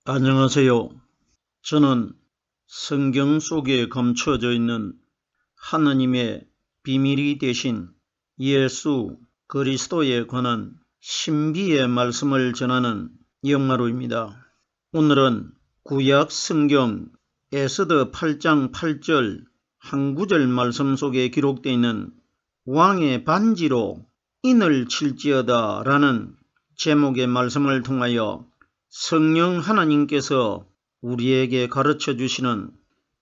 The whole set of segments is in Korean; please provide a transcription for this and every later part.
안녕하세요. 저는 성경 속에 감춰져 있는 하나님의 비밀이 되신 예수 그리스도에 관한 신비의 말씀을 전하는 영마루입니다. 오늘은 구약 성경 에스더 8장 8절 한 구절 말씀 속에 기록되어 있는 왕의 반지로 인을 칠지어다 라는 제목의 말씀을 통하여 성령 하나님께서 우리에게 가르쳐 주시는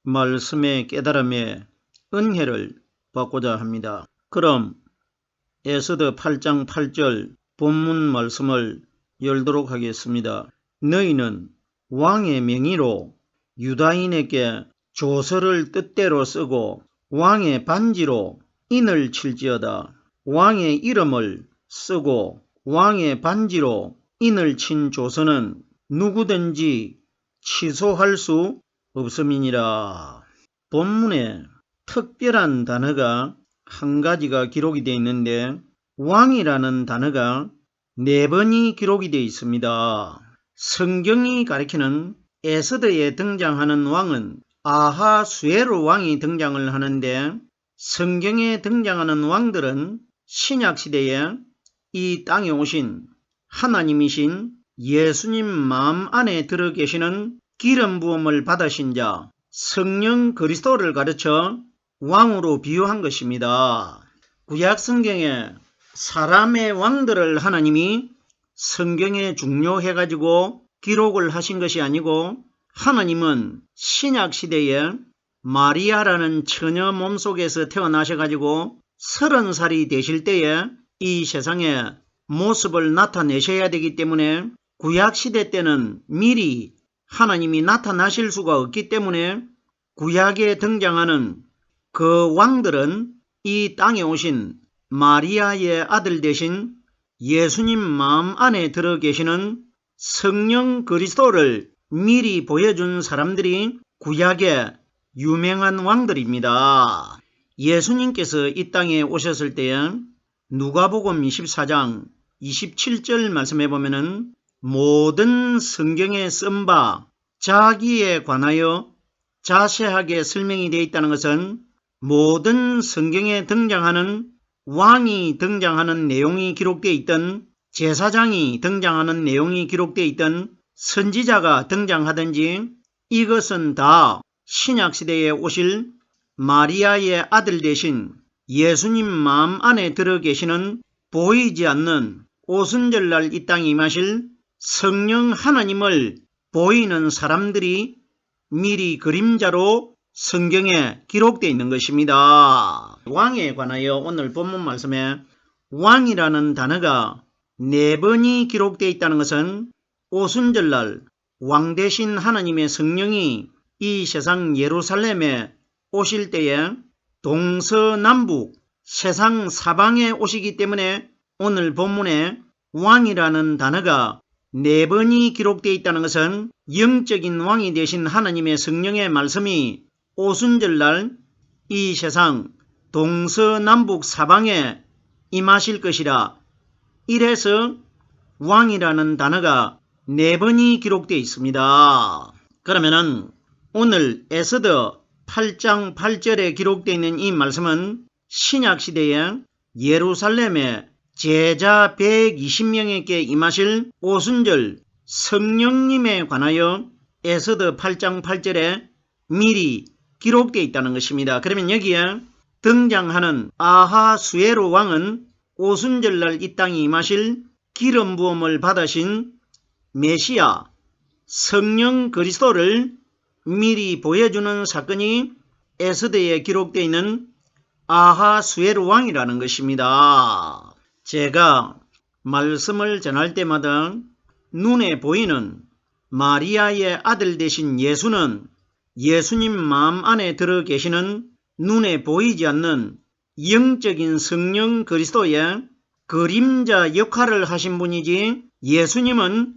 말씀의 깨달음의 은혜를 받고자 합니다. 그럼 에스더 8장 8절 본문 말씀을 열도록 하겠습니다. 너희는 왕의 명의로 유다인에게 조서를 뜻대로 쓰고 왕의 반지로 인을 칠지어다. 왕의 이름을 쓰고 왕의 반지로 인을 친 조서는 누구든지 취소할 수 없음이니라. 본문에 특별한 단어가 한 가지가 기록이 되어 있는데 왕이라는 단어가 4번이 기록이 되어 있습니다. 성경이 가리키는 에스더에 등장하는 왕은 아하수에로 왕이 등장을 하는데 성경에 등장하는 왕들은 신약시대에 이 땅에 오신 하나님이신 예수님 마음 안에 들어 계시는 기름 부음을 받으신 자 성령 그리스도를 가르쳐 왕으로 비유한 것입니다. 구약 성경에 사람의 왕들을 하나님이 성경에 중요해가지고 기록을 하신 것이 아니고 하나님은 신약 시대에 마리아라는 처녀 몸속에서 태어나셔가지고 30살이 되실 때에 이 세상에 모습을 나타내셔야 되기 때문에 구약시대 때는 미리 하나님이 나타나실 수가 없기 때문에 구약에 등장하는 그 왕들은 이 땅에 오신 마리아의 아들 되신 예수님 마음 안에 들어 계시는 성령 그리스도를 미리 보여준 사람들이 구약의 유명한 왕들입니다. 예수님께서 이 땅에 오셨을 때에 누가복음 24장 27절 말씀해 보면은 모든 성경에 쓴 바 자기에 관하여 자세하게 설명이 되어 있다는 것은 모든 성경에 등장하는 왕이 등장하는 내용이 기록되어 있던 제사장이 등장하는 내용이 기록되어 있던 선지자가 등장하든지 이것은 다 신약시대에 오실 마리아의 아들 되신 예수님 마음 안에 들어 계시는 보이지 않는 오순절날 이 땅에 임하실 성령 하나님을 보이는 사람들이 미리 그림자로 성경에 기록되어 있는 것입니다. 왕에 관하여 오늘 본문 말씀에 왕이라는 단어가 4번이 기록되어 있다는 것은 오순절날 왕 되신 하나님의 성령이 이 세상 예루살렘에 오실 때에 동서남북 세상 사방에 오시기 때문에 오늘 본문에 왕이라는 단어가 4번이 기록되어 있다는 것은 영적인 왕이 되신 하나님의 성령의 말씀이 오순절날 이 세상 동서남북 사방에 임하실 것이라 이래서 왕이라는 단어가 4번이 기록되어 있습니다. 그러면은 오늘 에스더 8장 8절에 기록되어 있는 이 말씀은 신약시대에 예루살렘에 제자 120명에게 임하실 오순절 성령님에 관하여 에스더 8장 8절에 미리 기록되어 있다는 것입니다. 그러면 여기에 등장하는 아하수에로 왕은 오순절날 이 땅에 임하실 기름 부음을 받으신 메시아 성령 그리스도를 미리 보여주는 사건이 에스더에 기록되어 있는 아하수에로 왕이라는 것입니다. 제가 말씀을 전할 때마다 눈에 보이는 마리아의 아들 되신 예수는 예수님 마음 안에 들어 계시는 눈에 보이지 않는 영적인 성령 그리스도의 그림자 역할을 하신 분이지 예수님은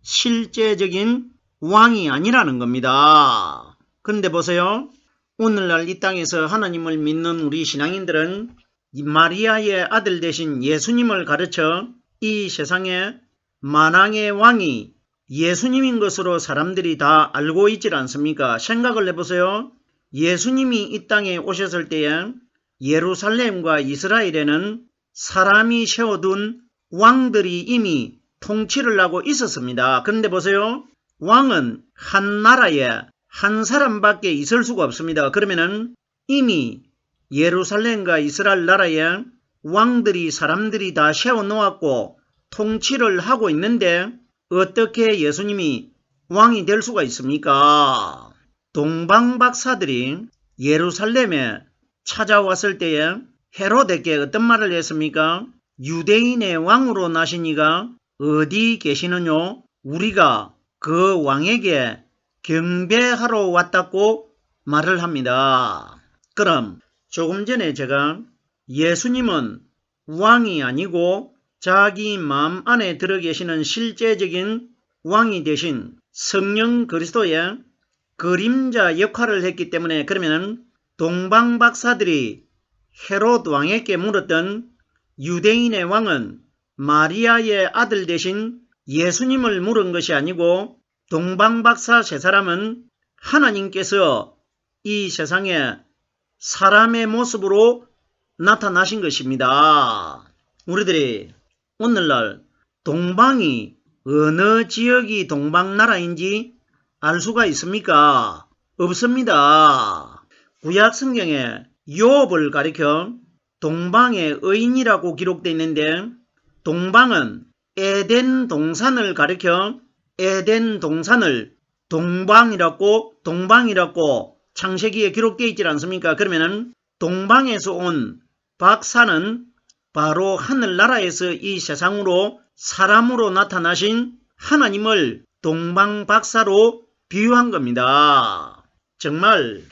실제적인 왕이 아니라는 겁니다. 그런데 보세요. 오늘날 이 땅에서 하나님을 믿는 우리 신앙인들은 마리아의 아들 되신 예수님을 가르쳐 이 세상에 만왕의 왕이 예수님인 것으로 사람들이 다 알고 있질 않습니까? 생각을 해보세요. 예수님이 이 땅에 오셨을 때에 예루살렘과 이스라엘에는 사람이 세워둔 왕들이 이미 통치를 하고 있었습니다. 그런데 보세요. 왕은 한 나라에 한 사람밖에 있을 수가 없습니다. 그러면은 이미 예루살렘과 이스라엘 나라에 왕들이 사람들이 다 세워놓았고 통치를 하고 있는데 어떻게 예수님이 왕이 될 수가 있습니까? 동방박사들이 예루살렘에 찾아왔을 때에 헤로데께 어떤 말을 했습니까? 유대인의 왕으로 나신 이가 어디 계시느뇨? 우리가 그 왕에게 경배하러 왔다고 말을 합니다. 그럼 조금 전에 제가 예수님은 왕이 아니고 자기 마음 안에 들어 계시는 실제적인 왕이 되신 성령 그리스도의 그림자 역할을 했기 때문에 그러면 동방박사들이 헤롯 왕에게 물었던 유대인의 왕은 마리아의 아들 되신 예수님을 물은 것이 아니고 동방박사 세 사람은 하나님께서 이 세상에 사람의 모습으로 나타나신 것입니다. 우리들이 오늘날 동방이 어느 지역이 동방나라인지 알 수가 있습니까? 없습니다. 구약 성경에 욥을 가리켜 동방의 의인이라고 기록되어 있는데 동방은 에덴 동산을 가리켜 에덴 동산을 동방이라고 창세기에 기록되어 있지 않습니까? 그러면은 동방에서 온 박사는 바로 하늘나라에서 이 세상으로 사람으로 나타나신 하나님을 동방박사로 비유한 겁니다. 정말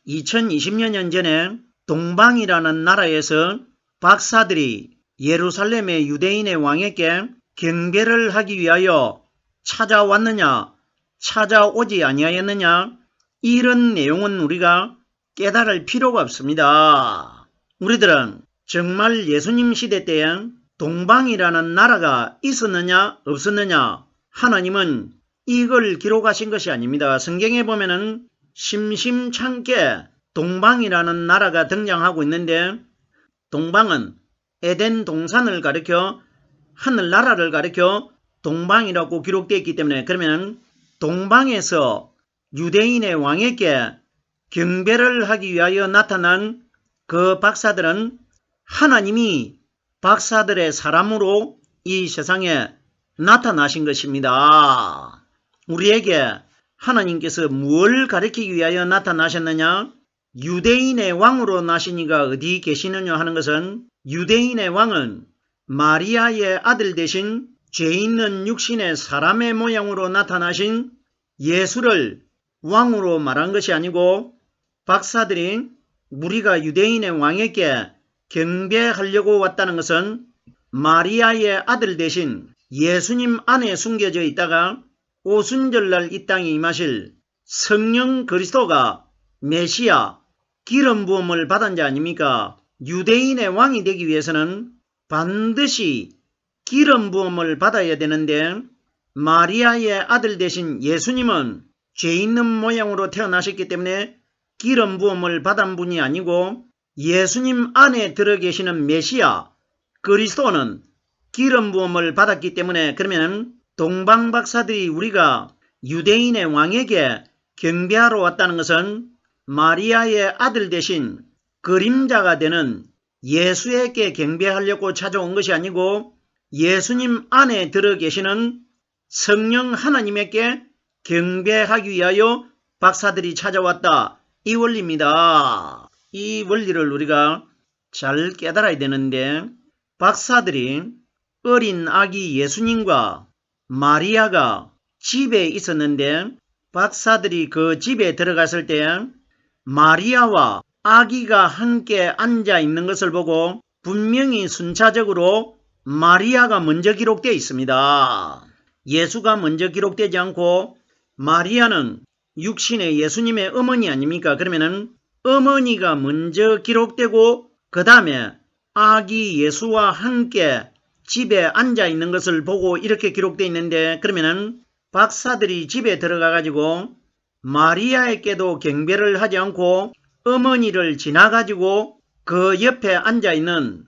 2020여 년 전에 동방이라는 나라에서 박사들이 예루살렘의 유대인의 왕에게 경배를 하기 위하여 찾아왔느냐, 찾아오지 아니하였느냐, 이런 내용은 우리가 깨달을 필요가 없습니다. 우리들은 정말 예수님 시대 때에 동방이라는 나라가 있었느냐 없었느냐 하나님은 이걸 기록하신 것이 아닙니다. 성경에 보면은 심심찮게 동방이라는 나라가 등장하고 있는데 동방은 에덴 동산을 가리켜 하늘나라를 가리켜 동방이라고 기록되어 있기 때문에 그러면 동방에서 유대인의 왕에게 경배를 하기 위하여 나타난 그 박사들은 하나님이 박사들의 사람으로 이 세상에 나타나신 것입니다. 우리에게 하나님께서 무엇을 가리키기 위하여 나타나셨느냐? 유대인의 왕으로 나신 이가 어디 계시느냐 하는 것은 유대인의 왕은 마리아의 아들 되신 죄 있는 육신의 사람의 모양으로 나타나신 예수를 왕으로 말한 것이 아니고 박사들이 우리가 유대인의 왕에게 경배하려고 왔다는 것은 마리아의 아들 되신 예수님 안에 숨겨져 있다가 오순절날 이 땅에 임하실 성령 그리스도가 메시아 기름 부음을 받은 자 아닙니까? 유대인의 왕이 되기 위해서는 반드시 기름 부음을 받아야 되는데 마리아의 아들 되신 예수님은 죄 있는 모양으로 태어나셨기 때문에 기름 부음을 받은 분이 아니고 예수님 안에 들어 계시는 메시아 그리스도는 기름 부음을 받았기 때문에 그러면 동방박사들이 우리가 유대인의 왕에게 경배하러 왔다는 것은 마리아의 아들 되신 그림자가 되는 예수에게 경배하려고 찾아온 것이 아니고 예수님 안에 들어 계시는 성령 하나님에게 경배하기 위하여 박사들이 찾아왔다. 이 원리입니다. 이 원리를 우리가 잘 깨달아야 되는데 박사들이 어린 아기 예수님과 마리아가 집에 있었는데 박사들이 그 집에 들어갔을 때 마리아와 아기가 함께 앉아 있는 것을 보고 분명히 순차적으로 마리아가 먼저 기록되어 있습니다. 예수가 먼저 기록되지 않고 마리아는 육신의 예수님의 어머니 아닙니까? 그러면은 어머니가 먼저 기록되고 그 다음에 아기 예수와 함께 집에 앉아 있는 것을 보고 이렇게 기록되어 있는데 그러면은 박사들이 집에 들어가 가지고 마리아에게도 경배를 하지 않고 어머니를 지나 가지고 그 옆에 앉아있는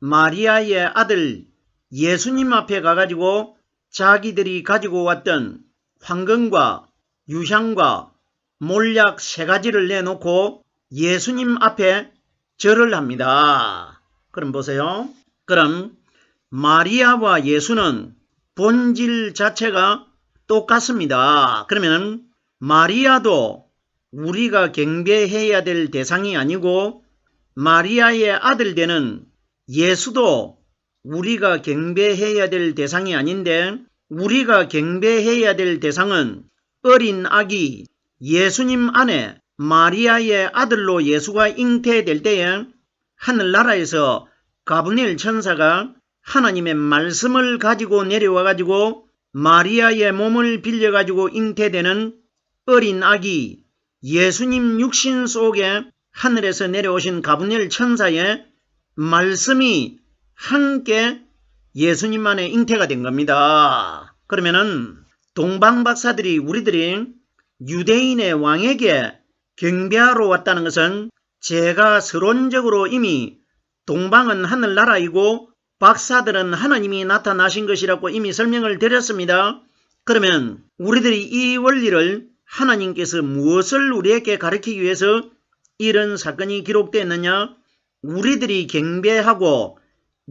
마리아의 아들 예수님 앞에 가가지고 자기들이 가지고 왔던 황금과 유향과 몰약 3가지를 내놓고 예수님 앞에 절을 합니다. 그럼 보세요. 그럼 마리아와 예수는 본질 자체가 똑같습니다. 그러면 마리아도 우리가 경배해야 될 대상이 아니고 마리아의 아들 되는 예수도 우리가 경배해야 될 대상이 아닌데 우리가 경배해야 될 대상은 어린 아기 예수님 안에 마리아의 아들로 예수가 잉태될 때에 하늘나라에서 가브리엘 천사가 하나님의 말씀을 가지고 내려와 가지고 마리아의 몸을 빌려 가지고 잉태되는 어린 아기 예수님 육신 속에 하늘에서 내려오신 가브리엘 천사의 말씀이 함께 예수님 안에 잉태가 된 겁니다. 그러면은 동방 박사들이 우리들이 유대인의 왕에게 경배하러 왔다는 것은 제가 서론적으로 이미 동방은 하늘나라이고 박사들은 하나님이 나타나신 것이라고 이미 설명을 드렸습니다. 그러면 우리들이 이 원리를 하나님께서 무엇을 우리에게 가르치기 위해서 이런 사건이 기록되었느냐? 우리들이 경배하고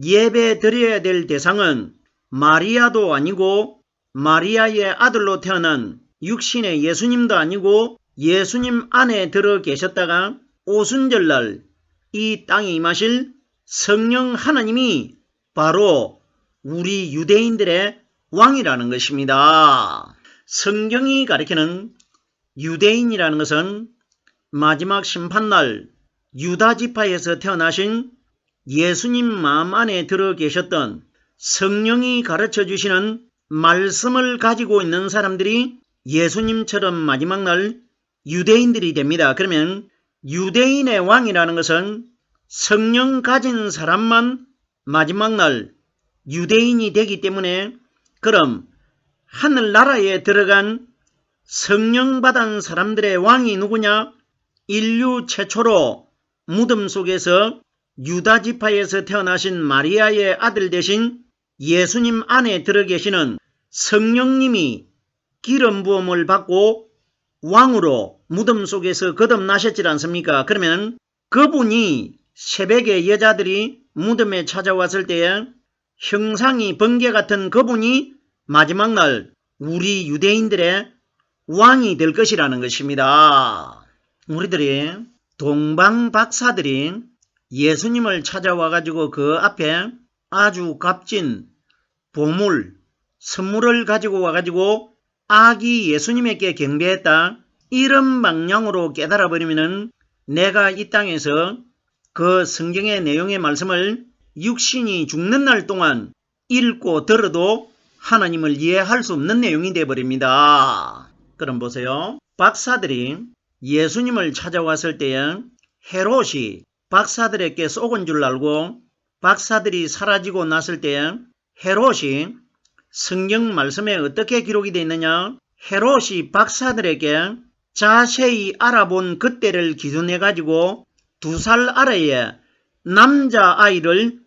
예배 드려야 될 대상은 마리아도 아니고 마리아의 아들로 태어난 육신의 예수님도 아니고 예수님 안에 들어 계셨다가 오순절날 이 땅에 임하실 성령 하나님이 바로 우리 유대인들의 왕이라는 것입니다. 성경이 가리키는 유대인이라는 것은 마지막 심판날 유다 지파에서 태어나신 예수님 마음 안에 들어 계셨던 성령이 가르쳐 주시는 말씀을 가지고 있는 사람들이 예수님처럼 마지막 날 유대인들이 됩니다. 그러면 유대인의 왕이라는 것은 성령 가진 사람만 마지막 날 유대인이 되기 때문에 그럼 하늘나라에 들어간 성령 받은 사람들의 왕이 누구냐? 인류 최초로 무덤 속에서 유다 지파에서 태어나신 마리아의 아들 되신 예수님 안에 들어 계시는 성령님이 기름 부음을 받고 왕으로 무덤 속에서 거듭나셨지 않습니까? 그러면 그분이 새벽에 여자들이 무덤에 찾아왔을 때에 형상이 번개 같은 그분이 마지막 날 우리 유대인들의 왕이 될 것이라는 것입니다. 우리들이 동방 박사들이 예수님을 찾아와 가지고 그 앞에 아주 값진 보물, 선물을 가지고 와 가지고 아기 예수님에게 경배했다. 이런 방향으로 깨달아 버리면은 내가 이 땅에서 그 성경의 내용의 말씀을 육신이 죽는 날 동안 읽고 들어도 하나님을 이해할 수 없는 내용이 되어버립니다. 그럼 보세요. 박사들이 예수님을 찾아왔을 때에 헤롯이 박사들에게 쏘은 줄 알고 박사들이 사라지고 났을 때에 헤롯이 성경 말씀에 어떻게 기록이 되어 있느냐? 헤롯이 박사들에게 자세히 알아본 그때를 기준해 가지고 2살 아래의 남자아이를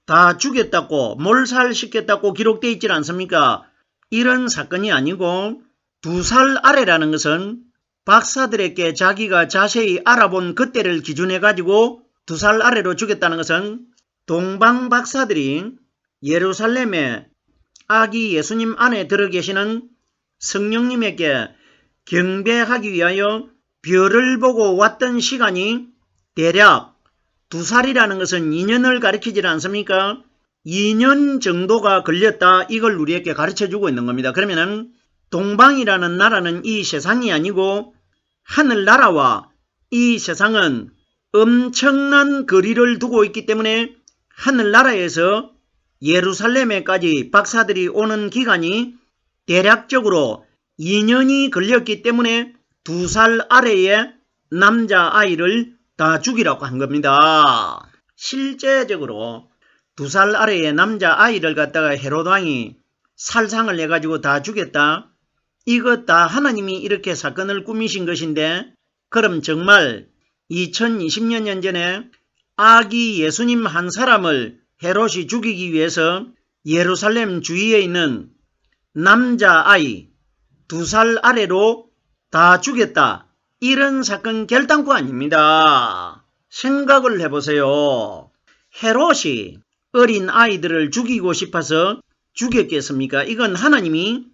다 죽였다고 몰살시켰다고 기록되어 있지 않습니까? 이런 사건이 아니고 2살 아래라는 것은 박사들에게 자기가 자세히 알아본 그때를 기준해 가지고 2살 아래로 죽였다는 것은 동방 박사들이 예루살렘에 아기 예수님 안에 들어 계시는 성령님에게 경배하기 위하여 별을 보고 왔던 시간이 대략 2살이라는 것은 2년을 가리키지 않습니까? 2년 정도가 걸렸다. 이걸 우리에게 가르쳐주고 있는 겁니다. 그러면은 동방이라는 나라는 이 세상이 아니고 하늘나라와 이 세상은 엄청난 거리를 두고 있기 때문에 하늘나라에서 예루살렘에까지 박사들이 오는 기간이 대략적으로 2년이 걸렸기 때문에 2살 아래의 남자아이를 다 죽이라고 한 겁니다. 실제적으로 2살 아래의 남자아이를 갖다가 헤롯 왕이 살상을 해가지고 다 죽였다. 이것 다 하나님이 이렇게 사건을 꾸미신 것인데 그럼 정말 2020년 전에 아기 예수님 한 사람을 헤롯이 죽이기 위해서 예루살렘 주위에 있는 남자아이 2살 아래로 다 죽였다. 이런 사건 결단코 아닙니다. 생각을 해보세요. 헤롯이 어린 아이들을 죽이고 싶어서 죽였겠습니까? 이건 하나님이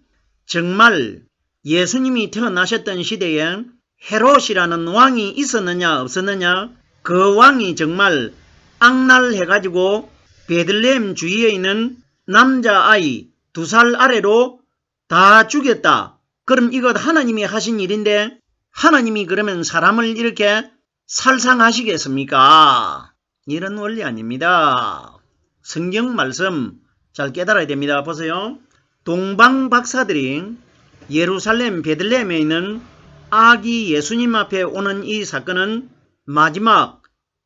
정말 예수님이 태어나셨던 시대에 헤롯이라는 왕이 있었느냐 없었느냐, 그 왕이 정말 악랄해가지고 베들레헴 주위에 있는 남자아이 2살 아래로 다 죽였다. 그럼 이것 하나님이 하신 일인데 하나님이 그러면 사람을 이렇게 살상하시겠습니까? 이런 원리 아닙니다. 성경 말씀 잘 깨달아야 됩니다. 보세요. 동방 박사들이 예루살렘 베들레헴에 있는 아기 예수님 앞에 오는 이 사건은 마지막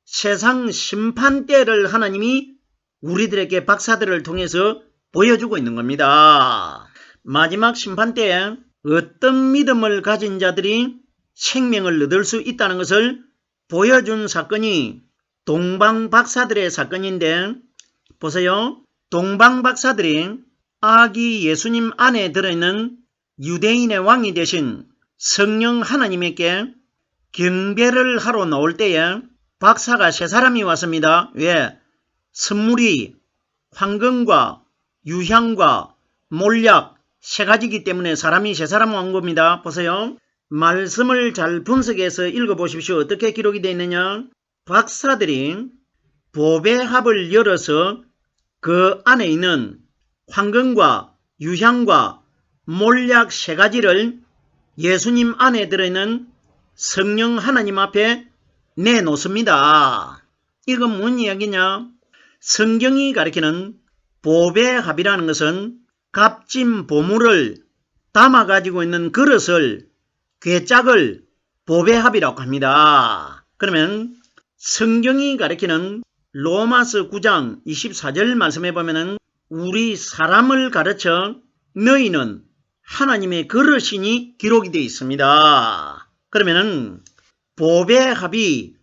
세상 심판 때를 하나님이 우리들에게 박사들을 통해서 보여주고 있는 겁니다. 마지막 심판 때에 어떤 믿음을 가진 자들이 생명을 얻을 수 있다는 것을 보여준 사건이 동방 박사들의 사건인데, 보세요. 동방 박사들이 아기 예수님 안에 들어있는 유대인의 왕이 되신 성령 하나님에게 경배를 하러 나올 때에 박사가 3사람이 왔습니다. 왜? 선물이 황금과 유향과 몰약 3가지이기 때문에 사람이 3사람 온 겁니다. 보세요. 말씀을 잘 분석해서 읽어보십시오. 어떻게 기록이 되어 있느냐? 박사들이 보배합을 열어서 그 안에 있는 황금과 유향과 몰약 3가지를 예수님 안에 들어있는 성령 하나님 앞에 내놓습니다. 이건 뭔 이야기냐? 성경이 가리키는 보배합이라는 것은 값진 보물을 담아가지고 있는 그릇을, 괴짝을 보배합이라고 합니다. 그러면 성경이 가리키는 로마서 9장 24절 말씀해 보면은 우리 사람을 가르쳐 너희는 하나님의 그릇이니 기록이 되어 있습니다. 그러면은 보배합이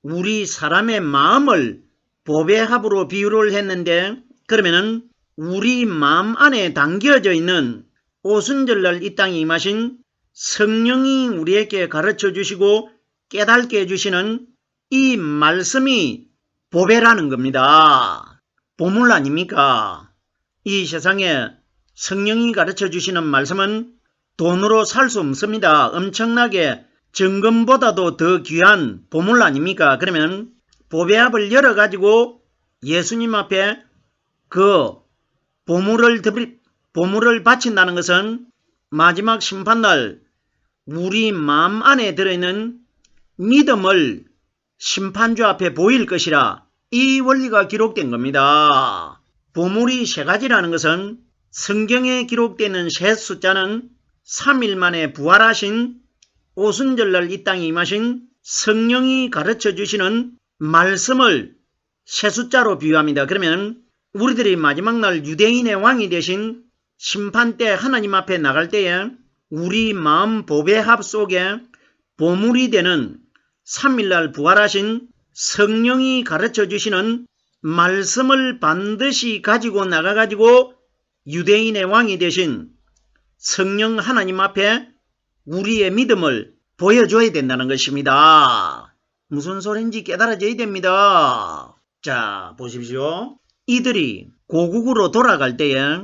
우리 사람의 마음을 보배합으로 비유를 했는데, 그러면은 우리 마음 안에 담겨져 있는 오순절날 이 땅에 임하신 성령이 우리에게 가르쳐 주시고 깨닫게 해주시는 이 말씀이 보배라는 겁니다. 보물 아닙니까? 이 세상에 성령이 가르쳐 주시는 말씀은 돈으로 살 수 없습니다. 엄청나게 정금보다도 더 귀한 보물 아닙니까? 그러면 보배합을 열어가지고 예수님 앞에 그 보물을 바친다는 것은 마지막 심판날 우리 마음 안에 들어있는 믿음을 심판주 앞에 보일 것이라, 이 원리가 기록된 겁니다. 보물이 3가지라는 것은 성경에 기록되는 세 숫자는 3일 만에 부활하신 오순절날 이 땅에 임하신 성령이 가르쳐 주시는 말씀을 세 숫자로 비유합니다. 그러면 우리들이 마지막 날 유대인의 왕이 되신 심판 때 하나님 앞에 나갈 때에 우리 마음 보배합 속에 보물이 되는 3일날 부활하신 성령이 가르쳐 주시는 말씀을 반드시 가지고 나가가지고 유대인의 왕이 되신 성령 하나님 앞에 우리의 믿음을 보여줘야 된다는 것입니다. 무슨 소린지 깨달아져야 됩니다. 자, 보십시오. 이들이 고국으로 돌아갈 때에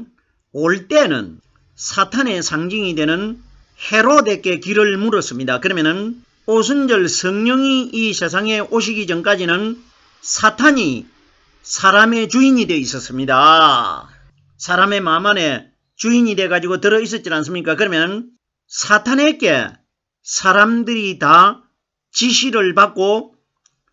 올 때는 사탄의 상징이 되는 헤롯에게 길을 물었습니다. 그러면은 오순절 성령이 이 세상에 오시기 전까지는 사탄이 사람의 주인이 되어 있었습니다. 사람의 마음 안에 주인이 돼가지고 들어있었지 않습니까? 그러면 사탄에게 사람들이 다 지시를 받고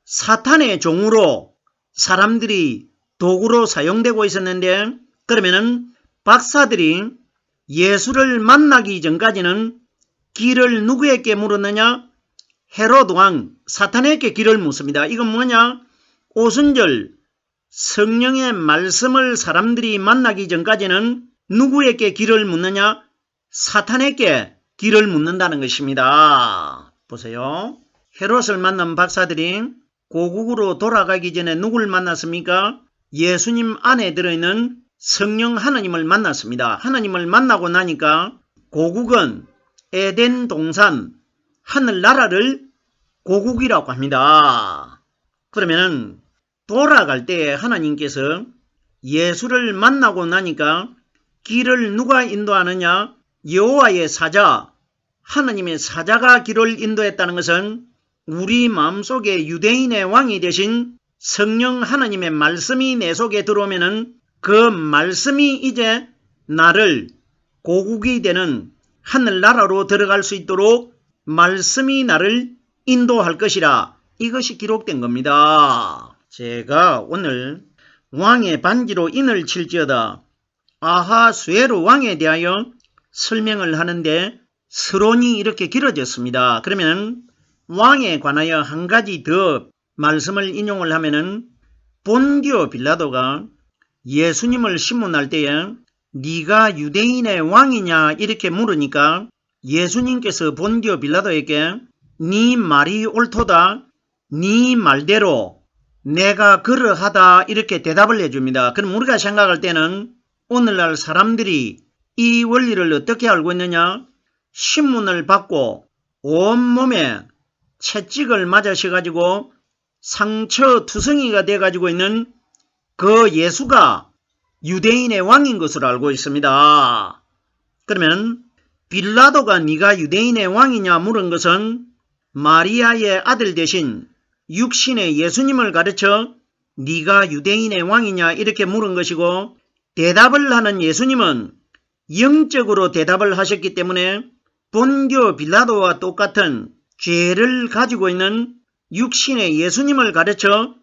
사탄의 종으로 사람들이 도구로 사용되고 있었는데, 그러면은 박사들이 예수를 만나기 전까지는 길을 누구에게 물었느냐? 헤롯 왕 사탄에게 길을 묻습니다. 이건 뭐냐? 오순절 성령의 말씀을 사람들이 만나기 전까지는 누구에게 길을 묻느냐? 사탄에게 길을 묻는다는 것입니다. 보세요. 헤롯을 만난 박사들이 고국으로 돌아가기 전에 누굴 만났습니까? 예수님 안에 들어있는 성령 하나님을 만났습니다. 하나님을 만나고 나니까 고국은 에덴 동산 하늘나라를 고국이라고 합니다. 그러면 돌아갈 때에 하나님께서 예수를 만나고 나니까 길을 누가 인도하느냐? 여호와의 사자, 하나님의 사자가 길을 인도했다는 것은 우리 마음속에 유대인의 왕이 되신 성령 하나님의 말씀이 내 속에 들어오면은 그 말씀이 이제 나를 고국이 되는 하늘나라로 들어갈 수 있도록 말씀이 나를 인도할 것이라, 이것이 기록된 겁니다. 제가 오늘 왕의 반지로 인을 칠지어다 아하수에로 왕에 대하여 설명을 하는데 서론이 이렇게 길어졌습니다. 그러면 왕에 관하여 한 가지 더 말씀을 인용을 하면은 본디오 빌라도가 예수님을 신문할 때에 네가 유대인의 왕이냐 이렇게 물으니까 예수님께서 본디오 빌라도에게 네 말이 옳도다, 네 말대로 내가 그러하다 이렇게 대답을 해줍니다. 그럼 우리가 생각할 때는 오늘날 사람들이 이 원리를 어떻게 알고 있느냐? 신문을 받고 온몸에 채찍을 맞으셔가지고 상처투성이가 돼가지고 있는 그 예수가 유대인의 왕인 것으로 알고 있습니다. 그러면 빌라도가 네가 유대인의 왕이냐 물은 것은 마리아의 아들 대신 육신의 예수님을 가르쳐 네가 유대인의 왕이냐 이렇게 물은 것이고, 대답을 하는 예수님은 영적으로 대답을 하셨기 때문에 본디오 빌라도와 똑같은 죄를 가지고 있는 육신의 예수님을 가르쳐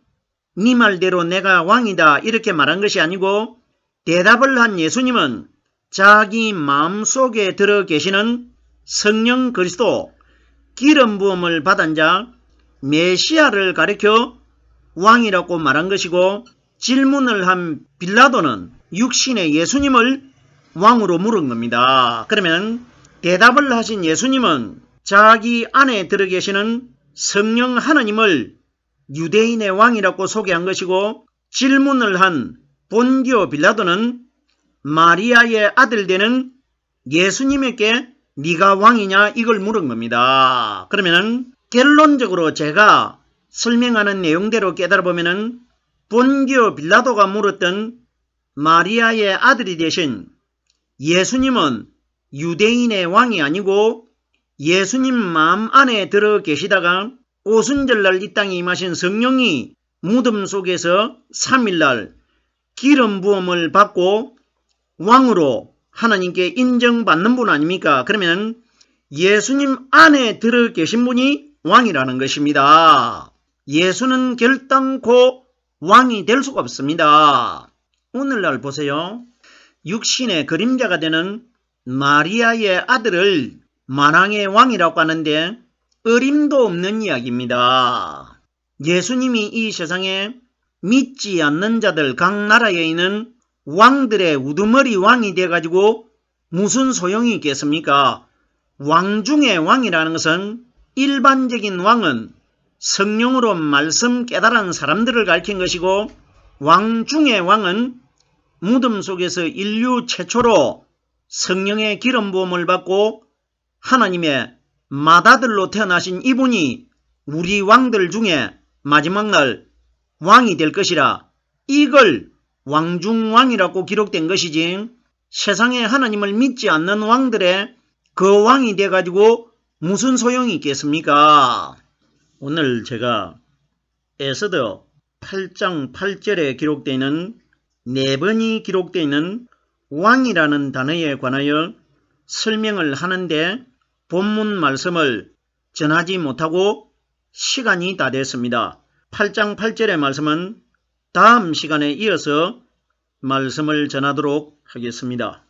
네 말대로 내가 왕이다 이렇게 말한 것이 아니고, 대답을 한 예수님은 자기 마음속에 들어 계시는 성령 그리스도 기름 부음을 받은 자 메시아를 가리켜 왕이라고 말한 것이고, 질문을 한 빌라도는 육신의 예수님을 왕으로 물은 겁니다. 그러면 대답을 하신 예수님은 자기 안에 들어 계시는 성령 하나님을 유대인의 왕이라고 소개한 것이고, 질문을 한 본디오 빌라도는 마리아의 아들 되는 예수님에게 네가 왕이냐 이걸 물은 겁니다. 그러면 결론적으로 제가 설명하는 내용대로 깨달아보면 본디오 빌라도가 물었던 마리아의 아들이 되신 예수님은 유대인의 왕이 아니고 예수님 마음 안에 들어 계시다가 오순절날 이 땅에 임하신 성령이 무덤 속에서 3일날 기름 부음을 받고 왕으로 하나님께 인정받는 분 아닙니까? 그러면 예수님 안에 들어 계신 분이 왕이라는 것입니다. 예수는 결단코 왕이 될 수가 없습니다. 오늘날 보세요. 육신의 그림자가 되는 마리아의 아들을 만왕의 왕이라고 하는데 어림도 없는 이야기입니다. 예수님이 이 세상에 믿지 않는 자들 각 나라에 있는 왕들의 우두머리 왕이 돼가지고 무슨 소용이 있겠습니까? 왕 중의 왕이라는 것은, 일반적인 왕은 성령으로 말씀 깨달은 사람들을 가리킨 것이고, 왕 중의 왕은 무덤 속에서 인류 최초로 성령의 기름 부음을 받고 하나님의 맏아들로 태어나신 이분이 우리 왕들 중에 마지막 날 왕이 될 것이라, 이걸 왕중왕이라고 기록된 것이지, 세상에 하나님을 믿지 않는 왕들의 그 왕이 돼가지고 무슨 소용이 있겠습니까? 오늘 제가 에스더 8장 8절에 기록되어 있는 4번이 기록되어 있는 왕이라는 단어에 관하여 설명을 하는데 본문 말씀을 전하지 못하고 시간이 다 됐습니다. 8장 8절의 말씀은 다음 시간에 이어서 말씀을 전하도록 하겠습니다.